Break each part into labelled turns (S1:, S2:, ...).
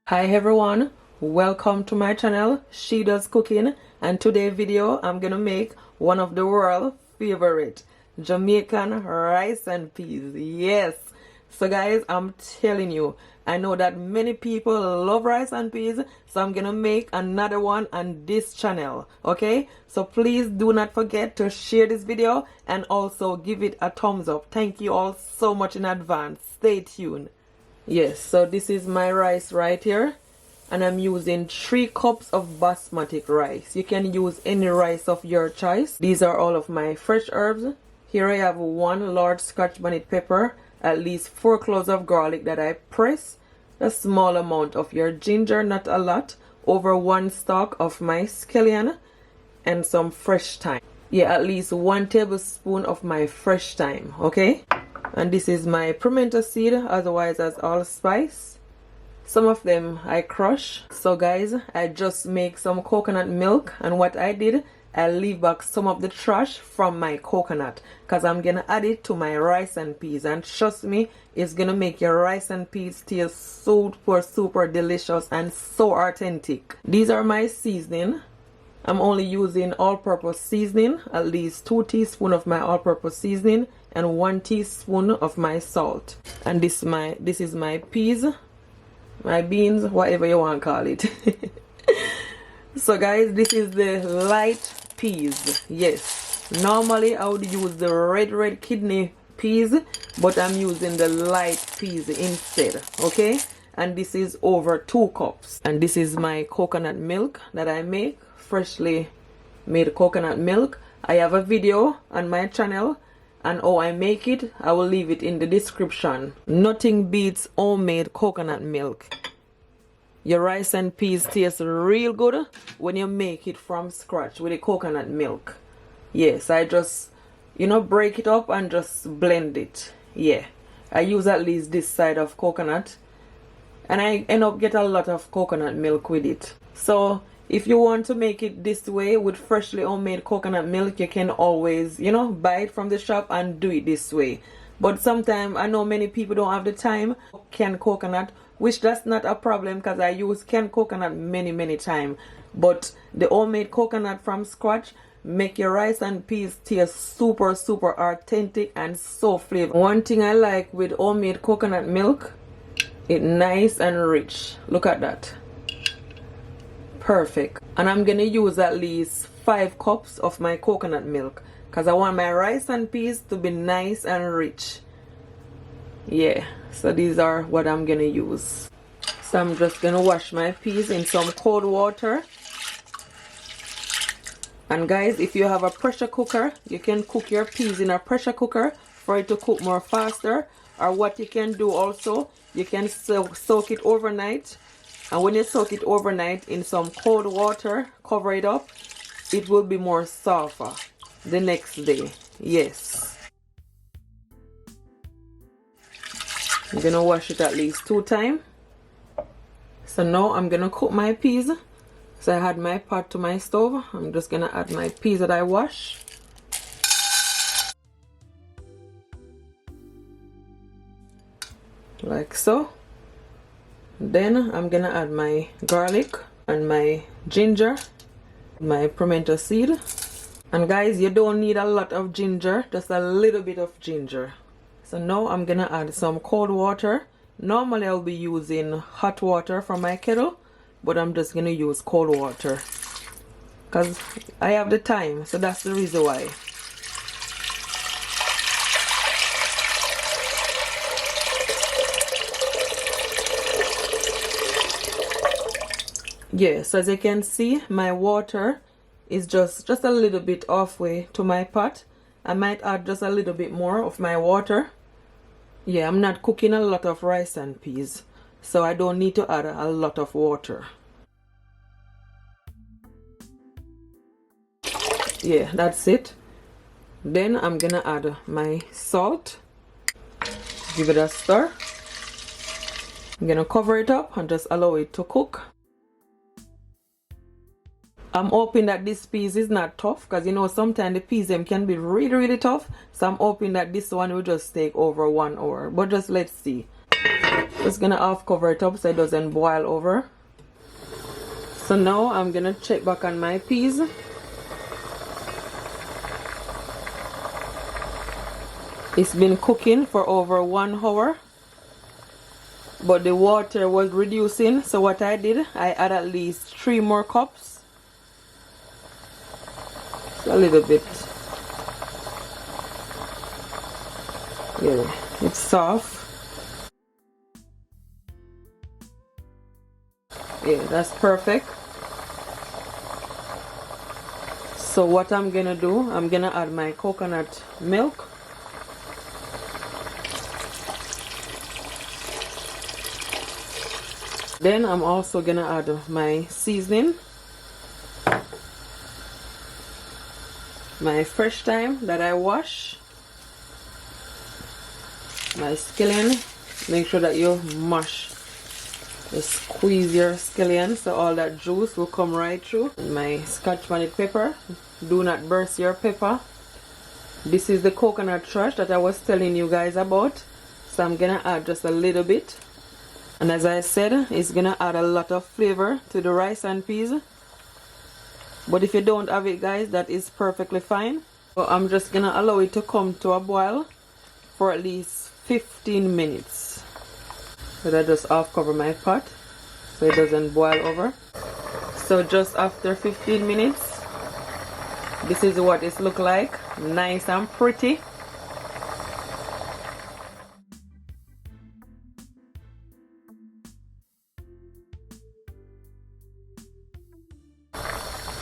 S1: Hi everyone, welcome to my channel. She Does Cooking, and today's video I'm gonna make one of the world favorite Jamaican rice and peas. Yes, so guys, I'm telling you, I know that many people love rice and peas, so I'm gonna make another one on this channel. Okay, so please do not forget to share this video and also give it a thumbs up. Thank you all so much in advance. Stay tuned. Yes, so this is my rice right here, and I'm using 3 cups of basmati rice. You can use any rice of your choice. These are all of my fresh herbs. Here I have 1 large scotch bonnet pepper, at least 4 cloves of garlic that I press, a small amount of your ginger, not a lot, over 1 stalk of my scallion, and some fresh thyme. Yeah, at least 1 tablespoon of my fresh thyme, okay? And this is my pimento seed, otherwise as allspice. Some of them I crush. So guys, I just make some coconut milk, and what I did, I leave back some of the trash from my coconut because I'm gonna add it to my rice and peas, and trust me, it's gonna make your rice and peas taste super delicious and so authentic. These are my seasoning. I'm only using all-purpose seasoning, at least 2 teaspoons of my all-purpose seasoning and 1 teaspoon of my salt. And this is my peas, my beans, whatever you want to call it. So guys, this is the light peas. Yes, normally I would use the red kidney peas, but I'm using the light peas instead, okay? And this is over 2 cups. And this is my coconut milk that I make, freshly made coconut milk. I have a video on my channel, and how I make it, I will leave it in the description. Nothing beats homemade coconut milk. Your rice and peas taste real good when you make it from scratch with the coconut milk. Yes, I just, break it up and just blend it. Yeah, I use at least this side of coconut, and I end up get a lot of coconut milk with it. So if you want to make it this way with freshly homemade coconut milk, you can always, buy it from the shop and do it this way. But sometimes I know many people don't have the time to can coconut, which that's not a problem because I use canned coconut many times. But the homemade coconut from scratch make your rice and peas taste super authentic and so flavorful. One thing I like with homemade coconut milk, it's nice and rich. Look at that. Perfect. And I'm gonna use at least 5 cups of my coconut milk because I want my rice and peas to be nice and rich. Yeah, so these are what I'm gonna use. So I'm just gonna wash my peas in some cold water. And guys, if you have a pressure cooker, you can cook your peas in a pressure cooker for it to cook more faster. Or what you can do also, you can soak it overnight. And when you soak it overnight in some cold water, cover it up, it will be more softer the next day. Yes. I'm gonna wash it at least 2 times. So now I'm gonna cook my peas. So I had my pot to my stove. I'm just gonna add my peas that I wash. Like so. Then I'm gonna add my garlic and my ginger, my pimento seed. And guys, you don't need a lot of ginger, just a little bit of ginger. So now I'm gonna add some cold water. Normally I'll be using hot water from my kettle, but I'm just gonna use cold water because I have the time, so that's the reason why. Yes, as you can see, my water is just a little bit halfway to my pot. I might add just a little bit more of my water. Yeah, I'm not cooking a lot of rice and peas, so I don't need to add a lot of water. Yeah, that's it. Then I'm gonna add my salt. Give it a stir. I'm gonna cover it up and just allow it to cook. I'm hoping that this piece is not tough because sometimes the peas them can be really tough. So I'm hoping that this one will just take over 1 hour. But just let's see. Just gonna half cover it up so it doesn't boil over. So now I'm gonna check back on my peas. It's been cooking for over 1 hour, but the water was reducing, so what I did, I add at least 3 more cups. So a little bit. Yeah, it's soft. Yeah, that's perfect. So what I'm gonna do, I'm gonna add my coconut milk. Then I'm also gonna add my seasoning, my fresh thyme that I wash, my scallion. Make sure that you mash, just squeeze your scallion so all that juice will come right through. And my scotch bonnet pepper. Do not burst your pepper. This is the coconut trash that I was telling you guys about, so I'm gonna add just a little bit. And as I said, it's gonna add a lot of flavor to the rice and peas. But if you don't have it, guys, that is perfectly fine. So I'm just gonna allow it to come to a boil for at least 15 minutes. So I just half cover my pot so it doesn't boil over. So just after 15 minutes, this is what it looks like. Nice and pretty.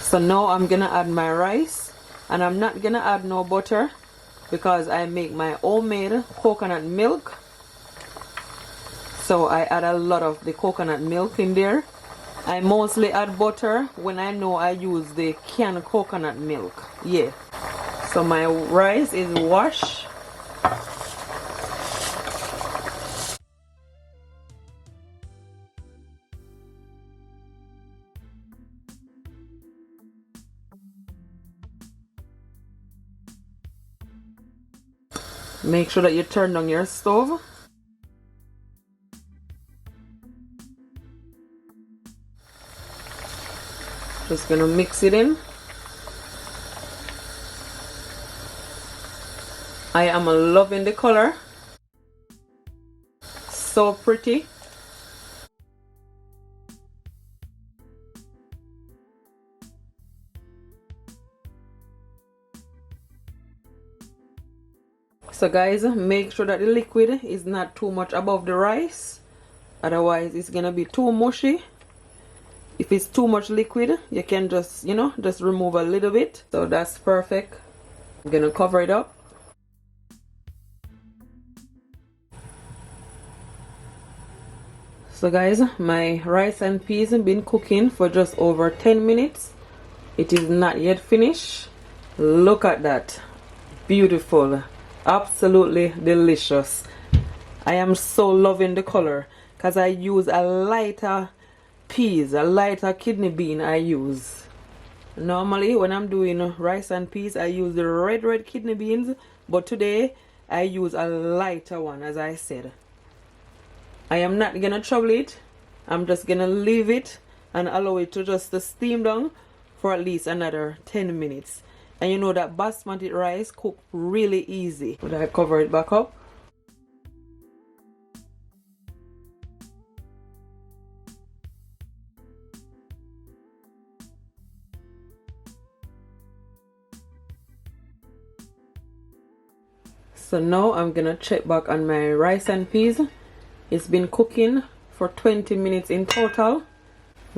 S1: So now I'm gonna add my rice, and I'm not gonna add no butter because I make my homemade coconut milk. So I add a lot of the coconut milk in there. I mostly add butter when I know I use the canned coconut milk. Yeah. So my rice is washed. Make sure that you turn on your stove. Just gonna mix it in. I am loving the color. So pretty. So guys, make sure that the liquid is not too much above the rice, otherwise it's gonna be too mushy. If it's too much liquid, you can just, just remove a little bit. So that's perfect. I'm gonna cover it up. So guys, my rice and peas have been cooking for just over 10 minutes. It is not yet finished. Look at that. Beautiful. Absolutely delicious. I am so loving the color because I use a lighter peas, a lighter kidney bean I use. Normally when I'm doing rice and peas, I use the red kidney beans, but today I use a lighter one, as I said. I am not gonna trouble it. I'm just gonna leave it and allow it to just steam down for at least another 10 minutes. And you know that basmati rice cook really easy. Would I cover it back up? So now I'm gonna check back on my rice and peas. It's been cooking for 20 minutes in total.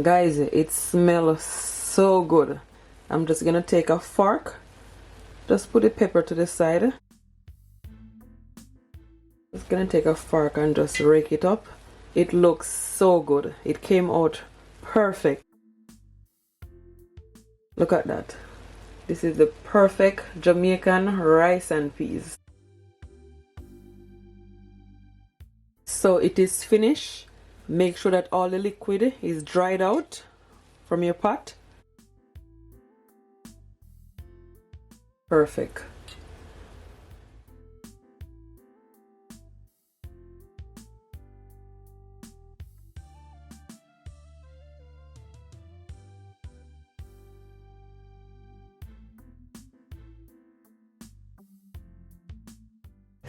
S1: Guys, it smells so good. I'm just gonna take a fork, just put the pepper to the side. Just gonna take a fork and just rake it up. It looks so good. It came out perfect. Look at that. This is the perfect Jamaican rice and peas. So it is finished. Make sure that all the liquid is dried out from your pot. Perfect.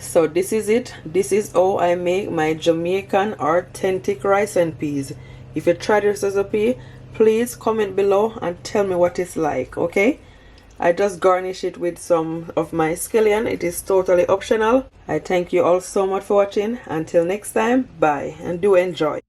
S1: So this is it. This is how I make my Jamaican authentic rice and peas. If you try this recipe, please comment below and tell me what it's like, okay? I just garnish it with some of my scallion. It is totally optional. I thank you all so much for watching. Until next time, bye and do enjoy.